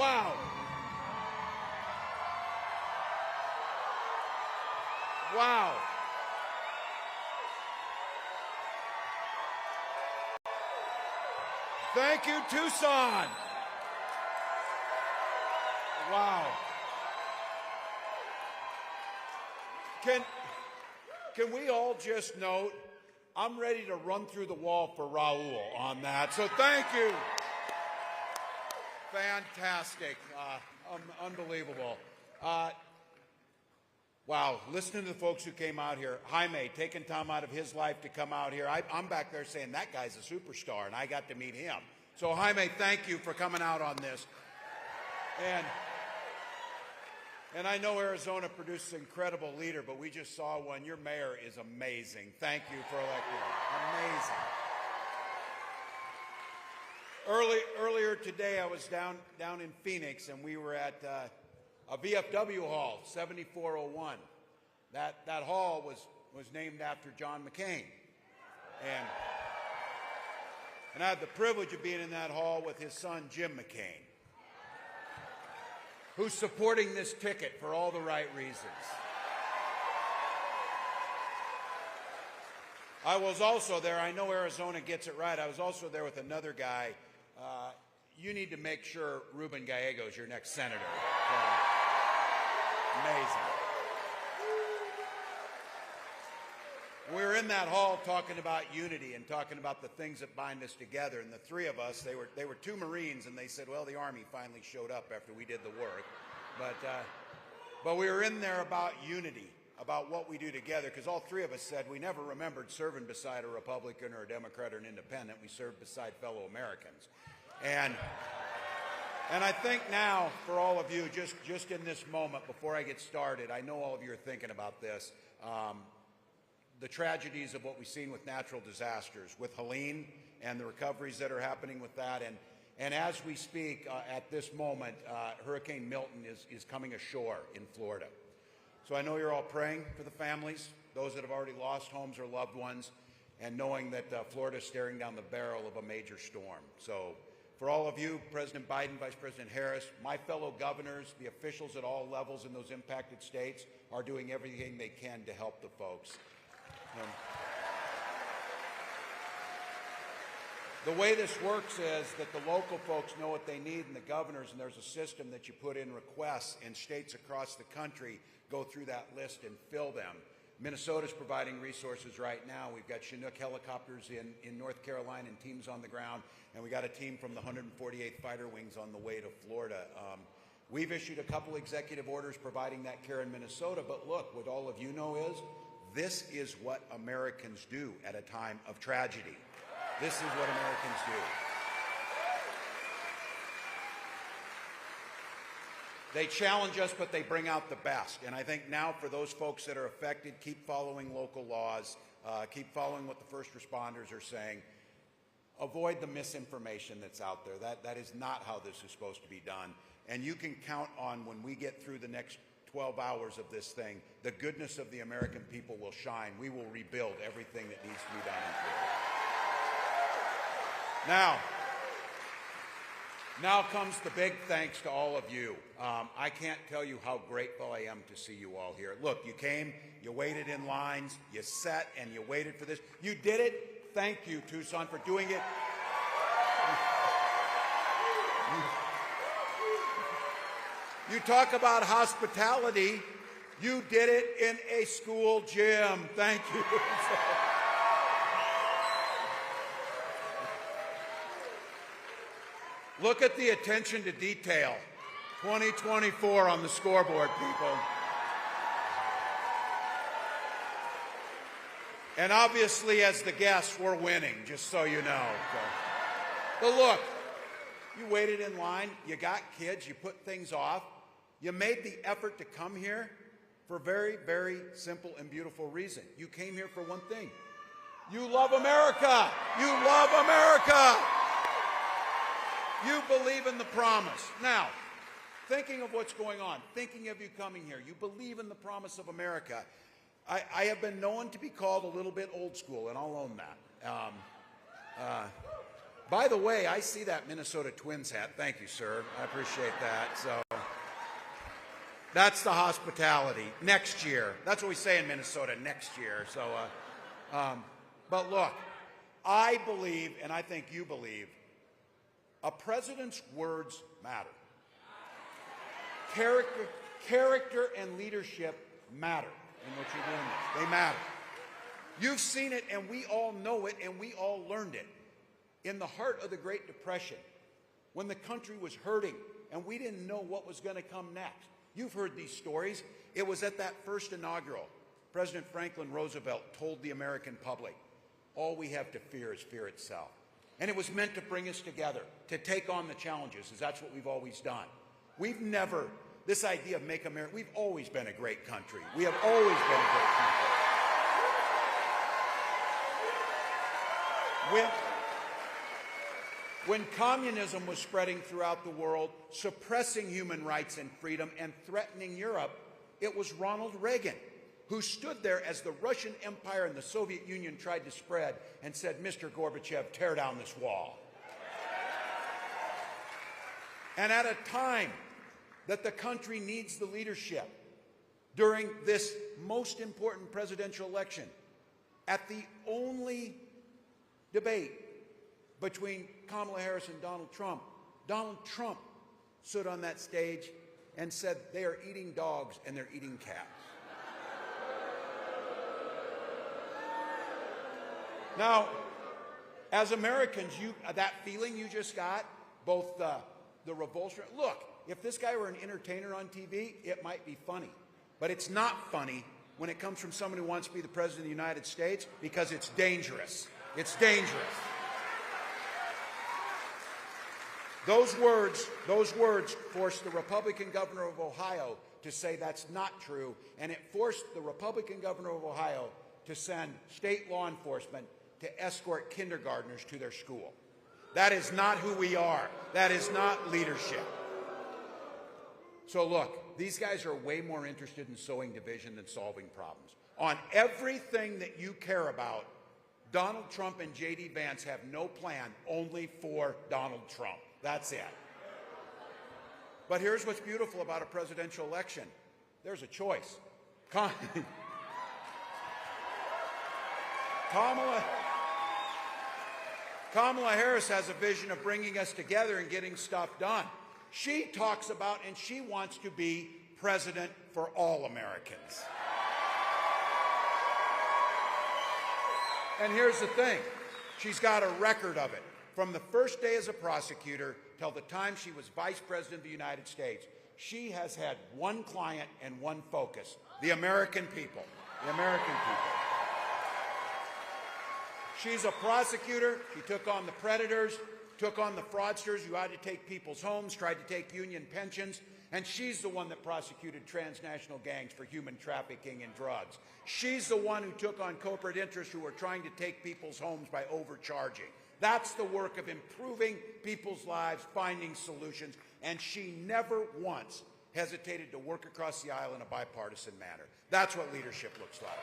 Wow. Wow. Thank you, Tucson. Wow. Can we all just note, I'm ready to run through the wall for Raul on that, so thank you. Fantastic. Unbelievable. Wow, listening to the folks who came out here. Jaime, taking time out of his life to come out here. I'm back there saying, that guy's a superstar, and I got to meet him. So Jaime, thank you for coming out on this. And I know Arizona produces an incredible leader, but we just saw one. Your mayor is amazing. Thank you for electing him. Amazing. Earlier today, I was down in Phoenix, and we were at a VFW hall, 7401. That hall was named after John McCain. And I had the privilege of being in that hall with his son, Jim McCain, who's supporting this ticket for all the right reasons. I was also there. I know Arizona gets it right. I was also there with another guy. You need to make sure Ruben Gallego is your next senator. Amazing. We were in that hall talking about unity and talking about the things that bind us together. And the three of us, they were two Marines, and they said, well, the Army finally showed up after we did the work. But we were in there about unity, about what we do together, because all three of us said we never remembered serving beside a Republican or a Democrat or an independent. We served beside fellow Americans. And I think now, for all of you, just in this moment, before I get started, I know all of you are thinking about this, the tragedies of what we've seen with natural disasters, with Helene and the recoveries that are happening with that. And as we speak, at this moment, Hurricane Milton is coming ashore in Florida. So I know you're all praying for the families, those that have already lost homes or loved ones, and knowing that Florida is staring down the barrel of a major storm. So for all of you, President Biden, Vice President Harris, my fellow governors, the officials at all levels in those impacted states are doing everything they can to help the folks. The way this works is that the local folks know what they need, and the governors, and there's a system that you put in requests, and states across the country go through that list and fill them. Minnesota's providing resources right now. We've got Chinook helicopters in North Carolina and teams on the ground, and we got a team from the 148th Fighter Wings on the way to Florida. We've issued a couple executive orders providing that care in Minnesota, but look, what all of you know is, this is what Americans do at a time of tragedy. This is what Americans do. They challenge us, but they bring out the best. And I think now for those folks that are affected, keep following local laws, keep following what the first responders are saying. Avoid the misinformation that's out there. That is not how this is supposed to be done. And you can count on, when we get through the next 12 hours of this thing, the goodness of the American people will shine. We will rebuild everything that needs to be done in Florida. Now comes the big thanks to all of you. I can't tell you how grateful I am to see you all here. Look, you came, you waited in lines, you sat, and you waited for this. You did it. Thank you, Tucson, for doing it. You talk about hospitality. You did it in a school gym. Thank you. Look at the attention to detail. 2024 on the scoreboard, people. And obviously, as the guests, we're winning, just so you know. But look, you waited in line, you got kids, you put things off. You made the effort to come here for a very, very simple and beautiful reason. You came here for one thing. You love America. You love America. You believe in the promise. Now, thinking of what's going on, thinking of you coming here, you believe in the promise of America. I have been known to be called a little bit old school, and I'll own that. By the way, I see that Minnesota Twins hat. Thank you, sir. I appreciate that. So that's the hospitality. Next year. That's what we say in Minnesota, next year. So, but look, I believe, and I think you believe, a president's words matter. Character and leadership matter in what you're doing this. They matter. You've seen it, and we all know it, and we all learned it. In the heart of the Great Depression, when the country was hurting, and we didn't know what was going to come next. You've heard these stories. It was at that first inaugural, President Franklin Roosevelt told the American public, all we have to fear is fear itself. And it was meant to bring us together, to take on the challenges, as that's what we've always done. We've never, this idea of make America, we've always been a great country. We have always been a great country. When communism was spreading throughout the world, suppressing human rights and freedom and threatening Europe, it was Ronald Reagan who stood there as the Russian Empire and the Soviet Union tried to spread and said, Mr. Gorbachev, tear down this wall. And at a time that the country needs the leadership during this most important presidential election, at the only debate between Kamala Harris and Donald Trump stood on that stage and said they are eating dogs and they're eating cats. Now, as Americans, that feeling you just got, both the revulsion, look, if this guy were an entertainer on TV, it might be funny. But it's not funny when it comes from someone who wants to be the President of the United States because it's dangerous. It's dangerous. Those words forced the Republican governor of Ohio to say that's not true, and it forced the Republican governor of Ohio to send state law enforcement to escort kindergartners to their school. That is not who we are. That is not leadership. So look, these guys are way more interested in sowing division than solving problems. On everything that you care about, Donald Trump and J.D. Vance have no plan, only for Donald Trump. That's it. But here's what's beautiful about a presidential election. There's a choice. Kamala Harris has a vision of bringing us together and getting stuff done. She talks about and she wants to be president for all Americans. And here's the thing. She's got a record of it. From the first day as a prosecutor till the time she was Vice President of the United States, she has had one client and one focus, the American people. The American people. She's a prosecutor. She took on the predators, took on the fraudsters who had to take people's homes, tried to take union pensions, and she's the one that prosecuted transnational gangs for human trafficking and drugs. She's the one who took on corporate interests who were trying to take people's homes by overcharging. That's the work of improving people's lives, finding solutions, and she never once hesitated to work across the aisle in a bipartisan manner. That's what leadership looks like.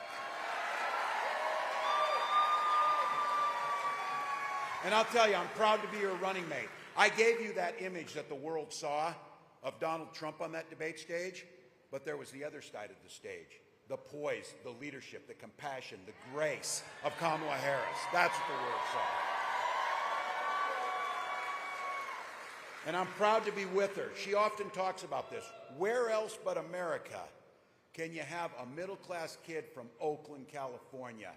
And I'll tell you, I'm proud to be your running mate. I gave you that image that the world saw of Donald Trump on that debate stage, but there was the other side of the stage, the poise, the leadership, the compassion, the grace of Kamala Harris. That's what the world saw. And I'm proud to be with her. She often talks about this. Where else but America can you have a middle-class kid from Oakland, California,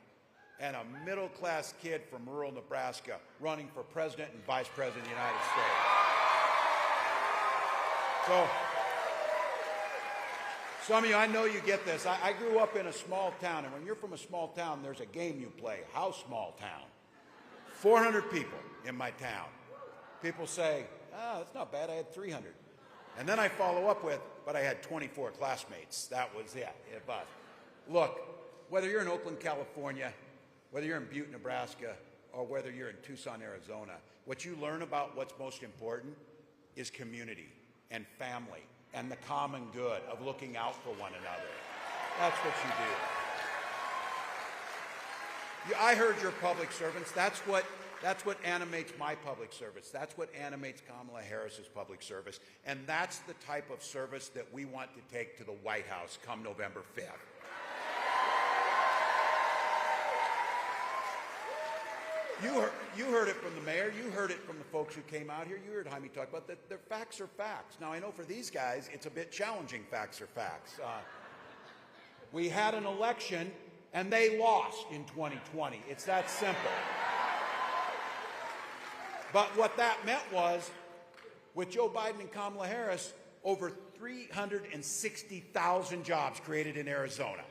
and a middle-class kid from rural Nebraska running for president and vice president of the United States? So, some of you, I know you get this. I grew up in a small town, and when you're from a small town, there's a game you play, how small town? 400 people in my town. People say, that's not bad, I had 300. And then I follow up with, but I had 24 classmates. That was it. But look, whether you're in Oakland, California, whether you're in Butte, Nebraska, or whether you're in Tucson, Arizona, what you learn about what's most important is community and family and the common good of looking out for one another. That's what you do. I heard your public servants. That's what That's what animates my public service. That's what animates Kamala Harris's public service. And that's the type of service that we want to take to the White House come November 5th. You heard it from the mayor. You heard it from the folks who came out here. You heard Jaime talk about that. The facts are facts. Now, I know for these guys, it's a bit challenging. Facts are facts. We had an election, and they lost in 2020. It's that simple. But what that meant was, with Joe Biden and Kamala Harris, over 360,000 jobs created in Arizona.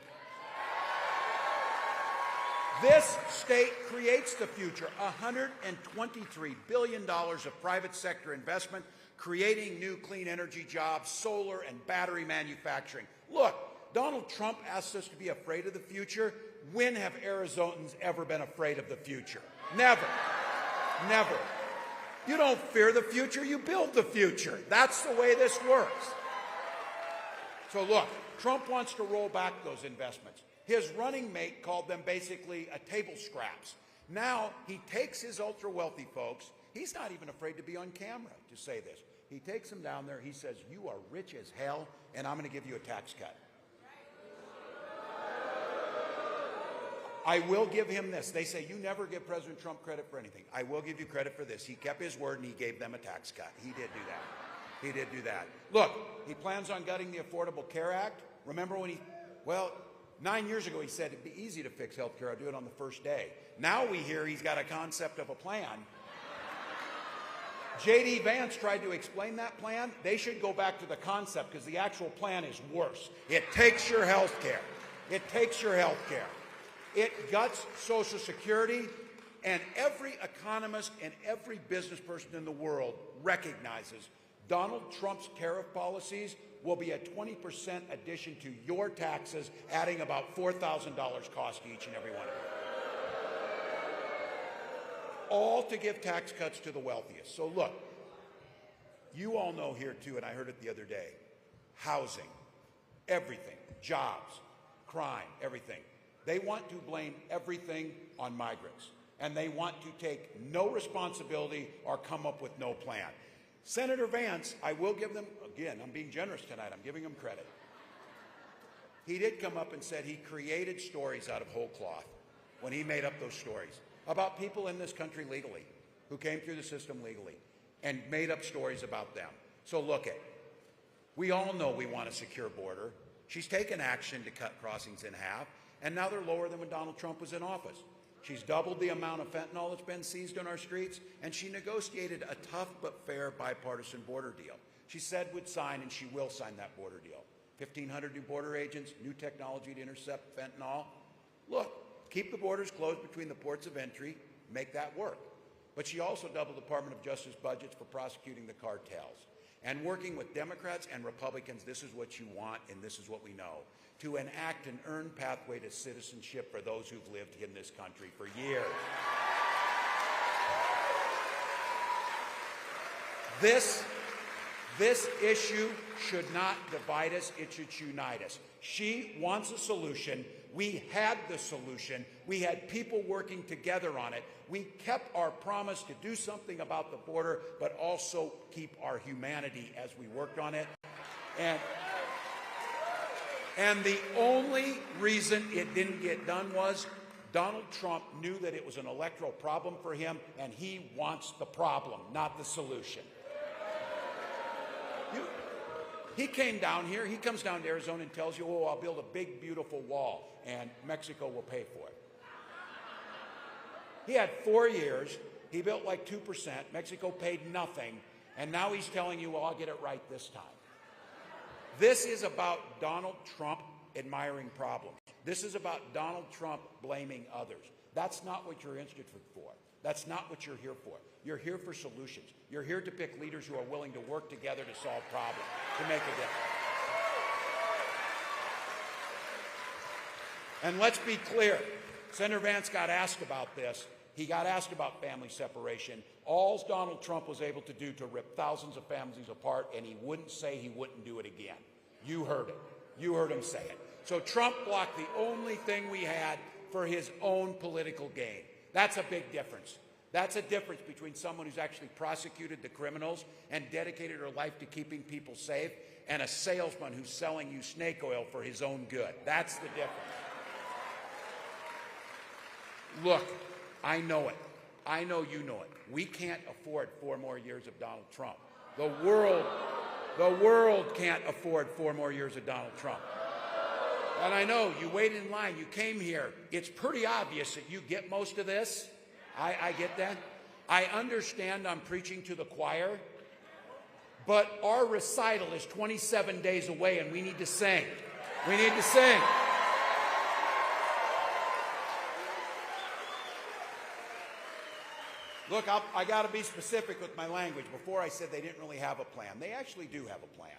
This state creates the future. $123 billion of private sector investment, creating new clean energy jobs, solar and battery manufacturing. Look, Donald Trump asks us to be afraid of the future. When have Arizonans ever been afraid of the future? Never. Never. You don't fear the future, you build the future. That's the way this works. So look, Trump wants to roll back those investments. His running mate called them basically a table scraps. Now he takes his ultra-wealthy folks. He's not even afraid to be on camera to say this. He takes them down there. He says, you are rich as hell, and I'm going to give you a tax cut. I will give him this. They say, you never give President Trump credit for anything. I will give you credit for this. He kept his word, and he gave them a tax cut. He did do that. He did do that. Look, he plans on gutting the Affordable Care Act. Remember when 9 years ago he said it'd be easy to fix health care. I'll do it on the first day. Now we hear he's got a concept of a plan. J.D. Vance tried to explain that plan. They should go back to the concept because the actual plan is worse. It takes your health care. It takes your health care. It guts Social Security, and every economist and every business person in the world recognizes Donald Trump's tariff policies will be a 20% addition to your taxes, adding about $4,000 cost to each and every one of you. All to give tax cuts to the wealthiest. So look, you all know here too, and I heard it the other day, housing, everything, jobs, crime, everything. They want to blame everything on migrants, and they want to take no responsibility or come up with no plan. Senator Vance, I will give them, again, I'm being generous tonight, I'm giving him credit. He did come up and said he created stories out of whole cloth when he made up those stories about people in this country legally, who came through the system legally, and made up stories about them. So look it, we all know we want a secure border. She's taken action to cut crossings in half, and now they're lower than when Donald Trump was in office. She's doubled the amount of fentanyl that's been seized on our streets, and she negotiated a tough but fair bipartisan border deal. She said would sign, and she will sign that border deal. 1,500 new border agents, new technology to intercept fentanyl. Look, keep the borders closed between the ports of entry, make that work. But she also doubled the Department of Justice budgets for prosecuting the cartels. And working with Democrats and Republicans, this is what you want, and this is what we know, to enact an earned pathway to citizenship for those who've lived in this country for years. This issue should not divide us, it should unite us. She wants a solution. We had the solution. We had people working together on it. We kept our promise to do something about the border, but also keep our humanity as we worked on it. And the only reason it didn't get done was Donald Trump knew that it was an electoral problem for him, and he wants the problem, not the solution. He came down here, he comes down to Arizona and tells you, oh, I'll build a big, beautiful wall, and Mexico will pay for it. He had 4 years, he built like 2%, Mexico paid nothing, and now he's telling you, well, I'll get it right this time. This is about Donald Trump admiring problems. This is about Donald Trump blaming others. That's not what you're interested for. That's not what you're here for. You're here for solutions. You're here to pick leaders who are willing to work together to solve problems, to make a difference. And let's be clear, Senator Vance got asked about this. He got asked about family separation. All Donald Trump was able to do to rip thousands of families apart, and he wouldn't say he wouldn't do it again. You heard it. You heard him say it. So Trump blocked the only thing we had for his own political gain. That's a big difference. That's a difference between someone who's actually prosecuted the criminals and dedicated her life to keeping people safe and a salesman who's selling you snake oil for his own good. That's the difference. Look, I know it. I know you know it. We can't afford 4 more years of Donald Trump. The world can't afford 4 more years of Donald Trump. And I know you waited in line, you came here. It's pretty obvious that you get most of this. I get that. I understand I'm preaching to the choir, but our recital is 27 days away and we need to sing. We need to sing. Look, I got to be specific with my language. Before I said they didn't really have a plan. They actually do have a plan.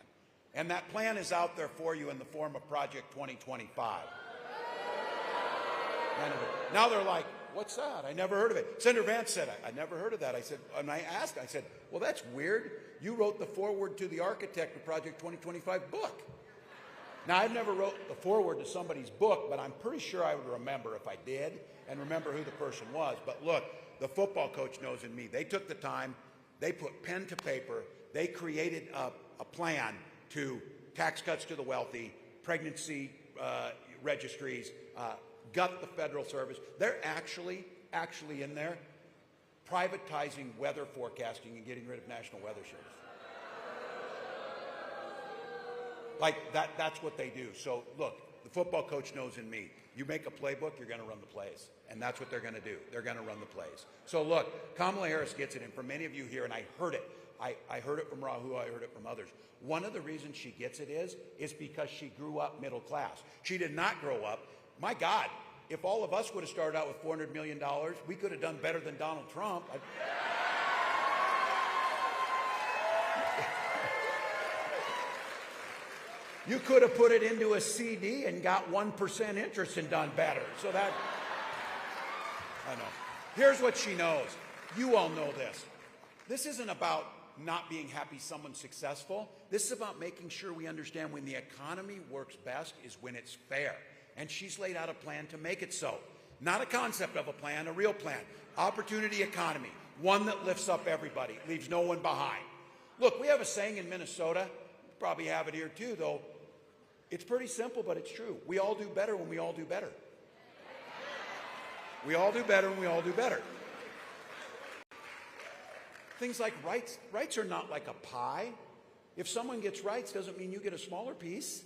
And that plan is out there for you in the form of Project 2025. Now they're like, what's that? I never heard of it. Senator Vance said, I never heard of that. I said, and I asked, I said, well, that's weird. You wrote the foreword to the architect of Project 2025 book. Now, I've never wrote the foreword to somebody's book, but I'm pretty sure I would remember if I did and remember who the person was. But look, the football coach knows in me. They took the time. They put pen to paper. They created a plan to tax cuts to the wealthy, pregnancy registries, gut the federal service. They're actually in there privatizing weather forecasting and getting rid of National Weather Service. Like that's what they do. So look, the football coach knows in me. You make a playbook, you're going to run the plays. And that's what they're going to do. They're going to run the plays. So look, Kamala Harris gets it. And for many of you here, and I heard it. I heard it from Rahul. I heard it from others. One of the reasons she gets it is because she grew up middle class. She did not grow up. My God, if all of us would have started out with $400 million, we could have done better than Donald Trump. You could have put it into a CD and got 1% interest and done better. So that, I know. Here's what she knows. You all know this. This isn't about not being happy someone's successful. This is about making sure we understand when the economy works best is when it's fair. And she's laid out a plan to make it so. Not a concept of a plan, a real plan. Opportunity economy. One that lifts up everybody, leaves no one behind. Look, we have a saying in Minnesota. You probably have it here too, though. It's pretty simple, but it's true. We all do better when we all do better. We all do better when we all do better. Things like rights. Rights are not like a pie. If someone gets rights, doesn't mean you get a smaller piece.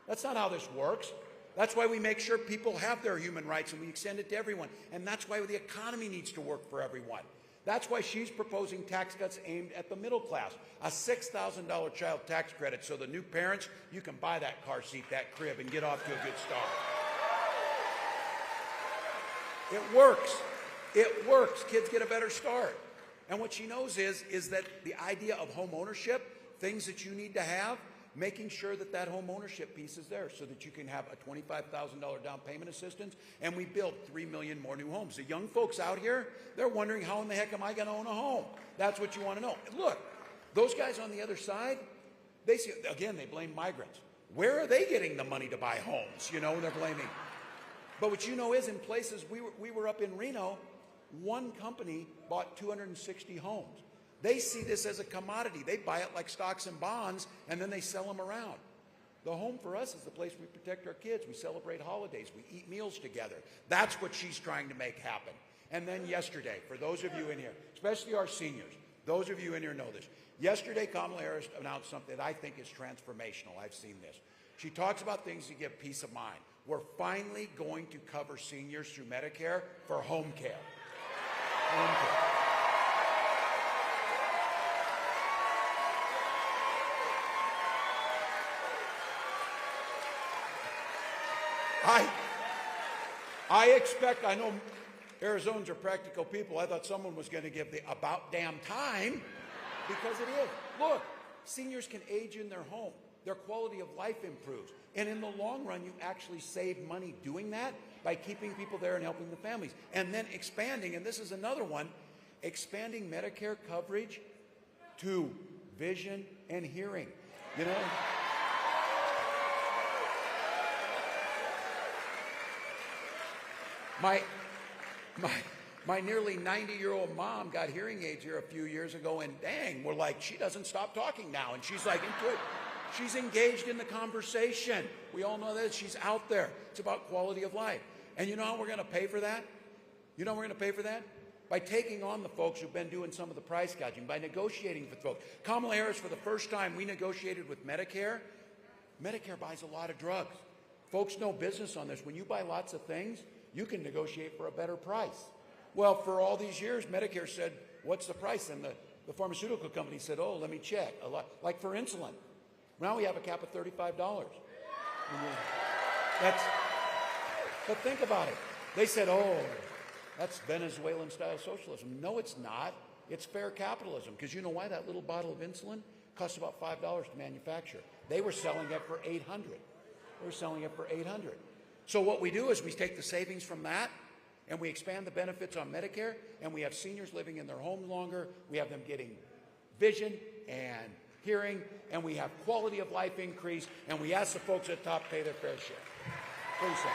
That's not how this works. That's why we make sure people have their human rights and we extend it to everyone. And that's why the economy needs to work for everyone. That's why she's proposing tax cuts aimed at the middle class. A $6,000 child tax credit so the new parents, you can buy that car seat, that crib, and get off to a good start. It works. It works. Kids get a better start. And what she knows is that the idea of home ownership, things that you need to have, making sure that that home ownership piece is there so that you can have a $25,000 down payment assistance, and we build 3 million more new homes. The young folks out here, they're wondering, how in the heck am I going to own a home? That's what you want to know. Look, those guys on the other side, they see, again, they blame migrants. Where are they getting the money to buy homes? You know, they're blaming. But what you know is in places, we were up in Reno, one company bought 260 homes. They see this as a commodity. They buy it like stocks and bonds, and then they sell them around. The home for us is the place we protect our kids. We celebrate holidays. We eat meals together. That's what she's trying to make happen. And then yesterday, for those of you in here, especially our seniors, those of you in here know this. Yesterday, Kamala Harris announced something that I think is transformational. I've seen this. She talks about things to give peace of mind. We're finally going to cover seniors through Medicare for home care. Home care. I expect, I know Arizonans are practical people. I thought someone was going to give the about damn time, because it is. Look, seniors can age in their home. Their quality of life improves. And in the long run, you actually save money doing that by keeping people there and helping the families. And then expanding, and this is another one, expanding Medicare coverage to vision and hearing. You know? My nearly 90-year-old mom got hearing aids here a few years ago, and dang, we're like, she doesn't stop talking now, and she's like into it. She's engaged in the conversation. We all know that. She's out there. It's about quality of life. And you know how we're going to pay for that? You know how we're going to pay for that? By taking on the folks who've been doing some of the price gouging, by negotiating with folks. Kamala Harris, for the first time, we negotiated with Medicare. Medicare buys a lot of drugs. Folks know business on this. When you buy lots of things, you can negotiate for a better price. Well, for all these years, Medicare said, what's the price? And the pharmaceutical company said, oh, let me check. A lot, like for insulin. Now we have a cap of $35. But think about it. They said, oh, that's Venezuelan-style socialism. No, it's not. It's fair capitalism. Because you know why? That little bottle of insulin costs about $5 to manufacture. They were selling it for $800. They were selling it for $800. So what we do is we take the savings from that, and we expand the benefits on Medicare, and we have seniors living in their homes longer. We have them getting vision and hearing, and we have quality of life increase, and we ask the folks at the top to pay their fair share. Pretty simple.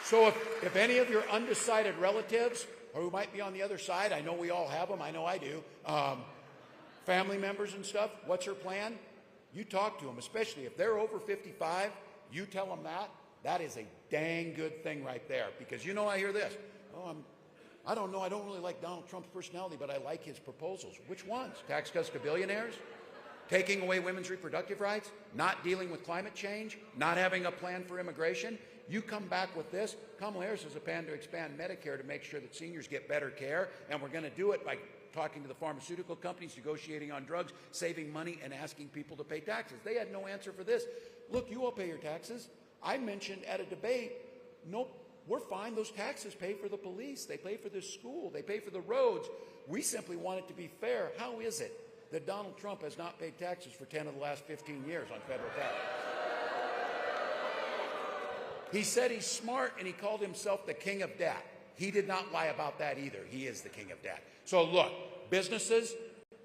So if any of your undecided relatives, or who might be on the other side, I know we all have them, I know I do, family members and stuff, what's her plan? You talk to them, especially if they're over 55, you tell them that. That is a dang good thing right there. Because you know I hear this, oh, I don't know, I don't really like Donald Trump's personality, but I like his proposals. Which ones? Tax cuts to billionaires? Taking away women's reproductive rights? Not dealing with climate change? Not having a plan for immigration? You come back with this. Kamala Harris has a plan to expand Medicare to make sure that seniors get better care, and we're going to do it by talking to the pharmaceutical companies, negotiating on drugs, saving money, and asking people to pay taxes. They had no answer for this. Look, you all pay your taxes. I mentioned at a debate, nope, we're fine. Those taxes pay for the police. They pay for the school. They pay for the roads. We simply want it to be fair. How is it that Donald Trump has not paid taxes for 10 of the last 15 years on federal taxes? He said he's smart, and he called himself the king of debt. He did not lie about that either. He is the king of debt. So look, businesses,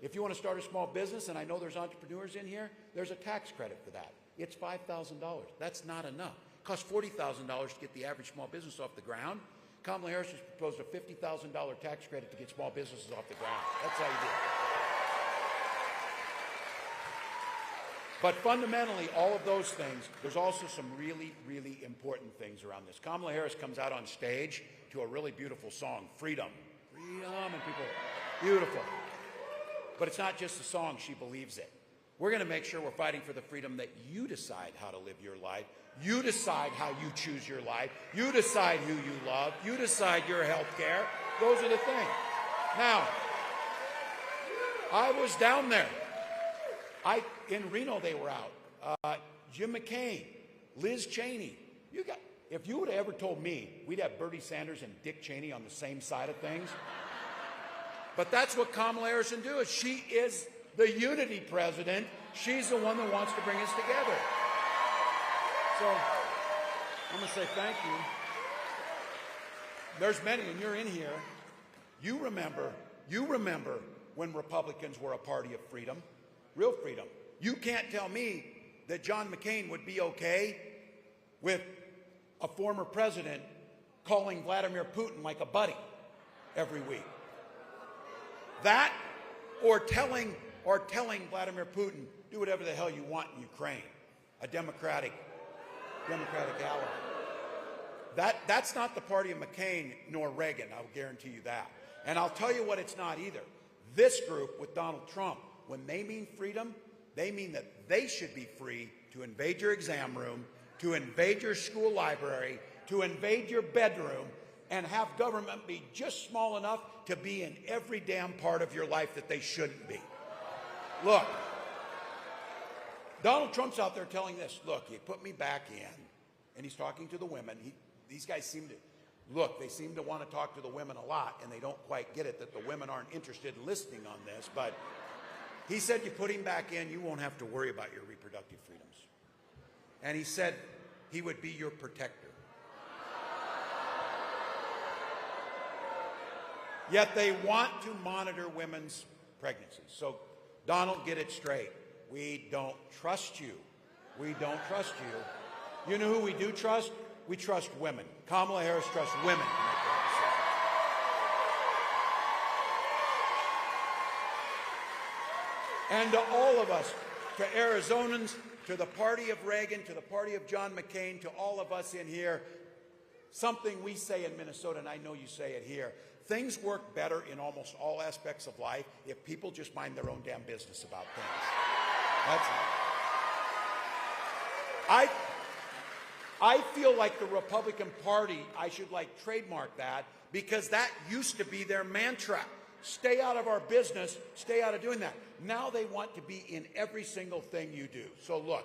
if you want to start a small business, and I know there's entrepreneurs in here, there's a tax credit for that. It's $5,000. That's not enough. It costs $40,000 to get the average small business off the ground. Kamala Harris has proposed a $50,000 tax credit to get small businesses off the ground. That's how you do it. But fundamentally, all of those things, there's also some really, really important things around this. Kamala Harris comes out on stage to a really beautiful song, Freedom. Freedom, and people, beautiful. But it's not just a song, she believes it. We're going to make sure we're fighting for the freedom that you decide how to live your life. You decide how you choose your life. You decide who you love. You decide your health care. Those are the things. Now, I was down there. In Reno, they were out. Jim McCain, Liz Cheney. If you would have ever told me we'd have Bernie Sanders and Dick Cheney on the same side of things. But that's what Kamala Harris can do. She is the unity president. She's the one that wants to bring us together. So I'm going to say thank you. There's many, and you're in here. You remember when Republicans were a party of freedom. Real freedom. You can't tell me that John McCain would be okay with a former president calling Vladimir Putin like a buddy every week. That or telling Vladimir Putin, do whatever the hell you want in Ukraine, a democratic ally. That's not the party of McCain nor Reagan, I'll guarantee you that. And I'll tell you what it's not either. This group with Donald Trump, when they mean freedom, they mean that they should be free to invade your exam room, to invade your school library, to invade your bedroom, and have government be just small enough to be in every damn part of your life that they shouldn't be. Look, Donald Trump's out there telling this, look, you put me back in, and he's talking to the women. These guys seem to want to talk to the women a lot, and they don't quite get it that the women aren't interested in listening on this, but he said you put him back in, you won't have to worry about your reproductive freedoms. And he said he would be your protector. Yet they want to monitor women's pregnancies. So, Donald, get it straight. We don't trust you. We don't trust you. You know who we do trust? We trust women. Kamala Harris trusts women to make that decision. And to all of us, to Arizonans, to the party of Reagan, to the party of John McCain, to all of us in here, something we say in Minnesota, and I know you say it here, things work better in almost all aspects of life if people just mind their own damn business about things. That's it. I feel like the Republican Party, I should like trademark that, because that used to be their mantra. Stay out of our business, stay out of doing that. Now they want to be in every single thing you do. So look,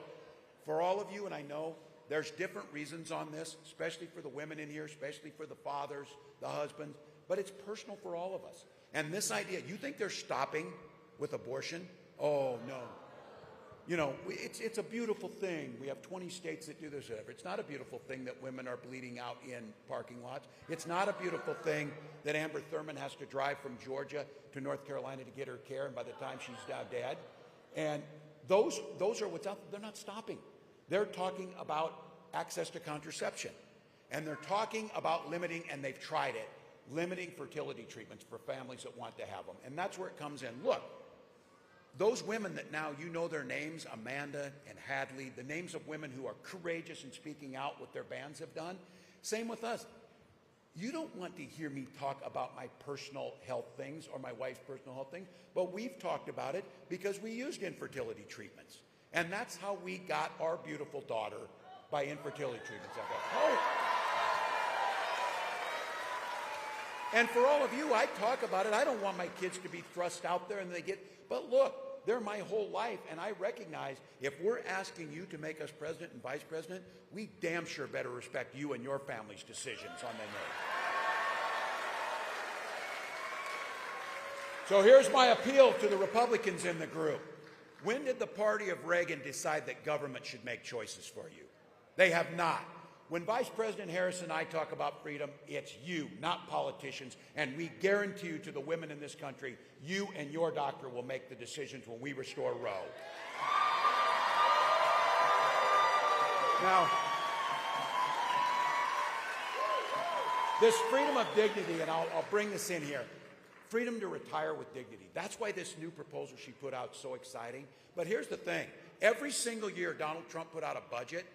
for all of you, and I know there's different reasons on this, especially for the women in here, especially for the fathers, the husbands, but it's personal for all of us. And this idea, you think they're stopping with abortion? Oh, no. You know, it's a beautiful thing. We have 20 states that do this. It's not a beautiful thing that women are bleeding out in parking lots. It's not a beautiful thing that Amber Thurman has to drive from Georgia to North Carolina to get her care, and by the time she's now dead. And those are what's out there. They're not stopping. They're talking about access to contraception. And they're talking about limiting, and they've tried it, limiting fertility treatments for families that want to have them. And that's where it comes in. Look, those women that now you know their names, Amanda and Hadley, the names of women who are courageous in speaking out what their bands have done, same with us. You don't want to hear me talk about my personal health things or my wife's personal health things, but we've talked about it because we used infertility treatments. And that's how we got our beautiful daughter, by infertility treatments. I thought, oh. And for all of you, I talk about it. I don't want my kids to be thrust out there and they get, but look, they're my whole life, and I recognize if we're asking you to make us president and vice president, we damn sure better respect you and your family's decisions on they make. So here's my appeal to the Republicans in the group. When did the party of Reagan decide that government should make choices for you? They have not. When Vice President Harris and I talk about freedom, it's you, not politicians, and we guarantee you to the women in this country, you and your doctor will make the decisions when we restore Roe. Now, this freedom of dignity, and I'll bring this in here, freedom to retire with dignity. That's why this new proposal she put out is so exciting. But here's the thing. Every single year Donald Trump put out a budget,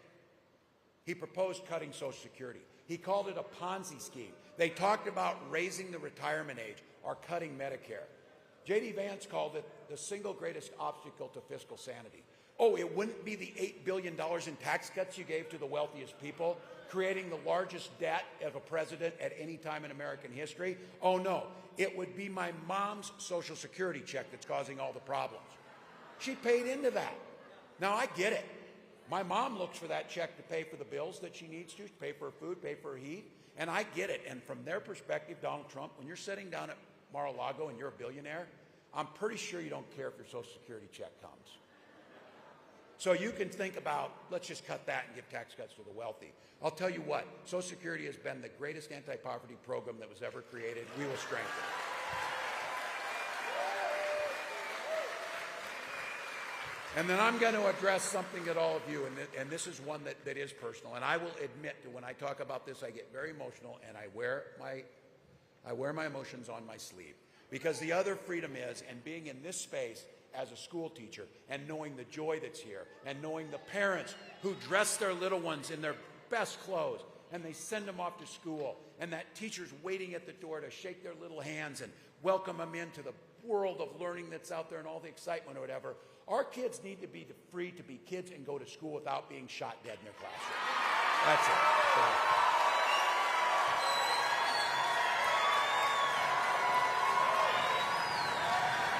he proposed cutting Social Security. He called it a Ponzi scheme. They talked about raising the retirement age or cutting Medicare. J.D. Vance called it the single greatest obstacle to fiscal sanity. Oh, it wouldn't be the $8 billion in tax cuts you gave to the wealthiest people, creating the largest debt of a president at any time in American history. Oh, no. It would be my mom's Social Security check that's causing all the problems. She paid into that. Now, I get it. My mom looks for that check to pay for the bills that she needs to pay for her food, pay for her heat, and I get it. And from their perspective, Donald Trump, when you're sitting down at Mar-a-Lago and you're a billionaire, I'm pretty sure you don't care if your Social Security check comes. So you can think about, let's just cut that and give tax cuts to the wealthy. I'll tell you what, Social Security has been the greatest anti-poverty program that was ever created. We will strengthen it. And then I'm going to address something that all of you, and this is one that is personal, and I will admit that when I talk about this, I get very emotional, and I wear my emotions on my sleeve. Because the other freedom is, and being in this space as a school teacher, and knowing the joy that's here, and knowing the parents who dress their little ones in their best clothes, and they send them off to school, and that teacher's waiting at the door to shake their little hands and welcome them into the world of learning that's out there and all the excitement or whatever. Our kids need to be free to be kids and go to school without being shot dead in their classroom. That's it.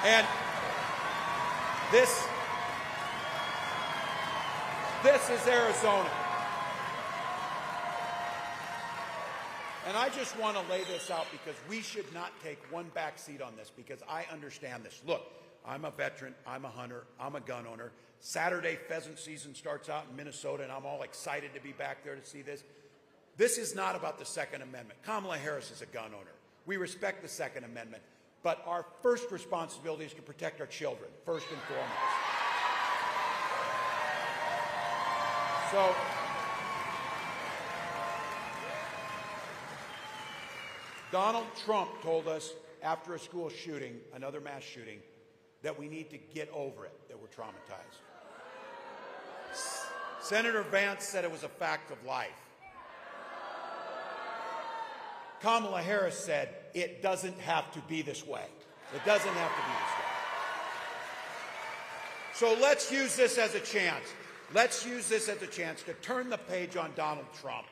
And this is Arizona. And I just want to lay this out because we should not take one back seat on this because I understand this. Look, I'm a veteran, I'm a hunter, I'm a gun owner. Saturday pheasant season starts out in Minnesota and I'm all excited to be back there to see this. This is not about the Second Amendment. Kamala Harris is a gun owner. We respect the Second Amendment. But our first responsibility is to protect our children, first and foremost. So Donald Trump told us after a school shooting, another mass shooting, that we need to get over it, that we're traumatized. Senator Vance said it was a fact of life. Kamala Harris said it doesn't have to be this way. It doesn't have to be this way. So let's use this as a chance. Let's use this as a chance to turn the page on Donald Trump.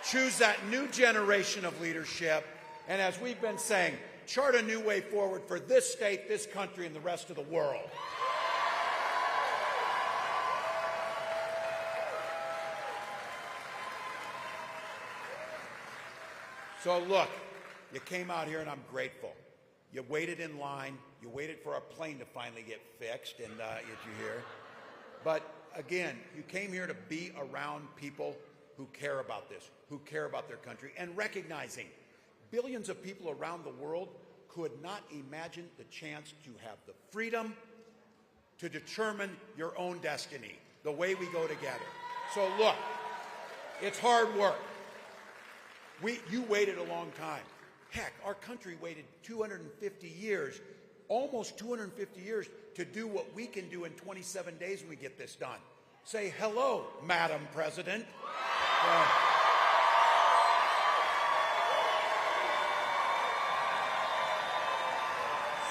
Choose that new generation of leadership, and as we've been saying, chart a new way forward for this state, this country, and the rest of the world. So look, you came out here and I'm grateful. You waited in line. You waited for our plane to finally get fixed, and did you hear? But again, you came here to be around people who care about this, who care about their country, and recognizing billions of people around the world could not imagine the chance to have the freedom to determine your own destiny, the way we go together. So look, it's hard work. You waited a long time. Heck, our country waited 250 years, almost 250 years, to do what we can do in 27 days when we get this done. Say hello, Madam President.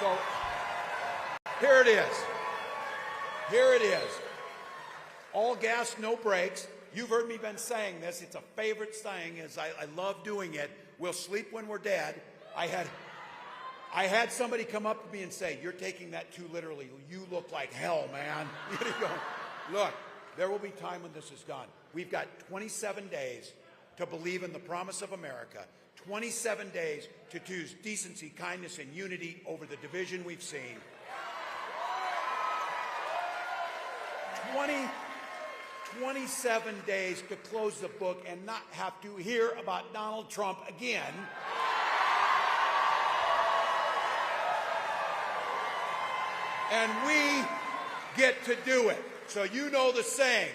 So here it is. Here it is. All gas, no brakes. You've heard me been saying this. It's a favorite saying. I love doing it. We'll sleep when we're dead. I had somebody come up to me and say, "You're taking that too literally. You look like hell, man." Look, there will be time when this is done. We've got 27 days to believe in the promise of America. 27 days to choose decency, kindness, and unity over the division we've seen. 27 days to close the book and not have to hear about Donald Trump again. And we get to do it. So you know the saying,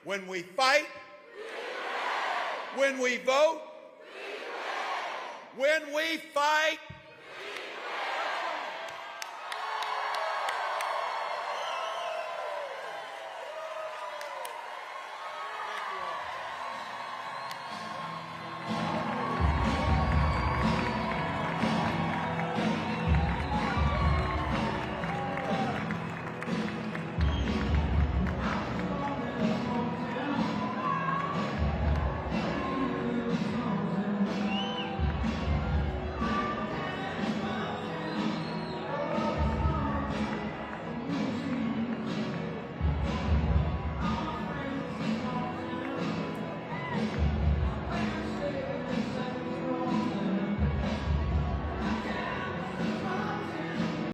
when we fight, when we vote, when we fight,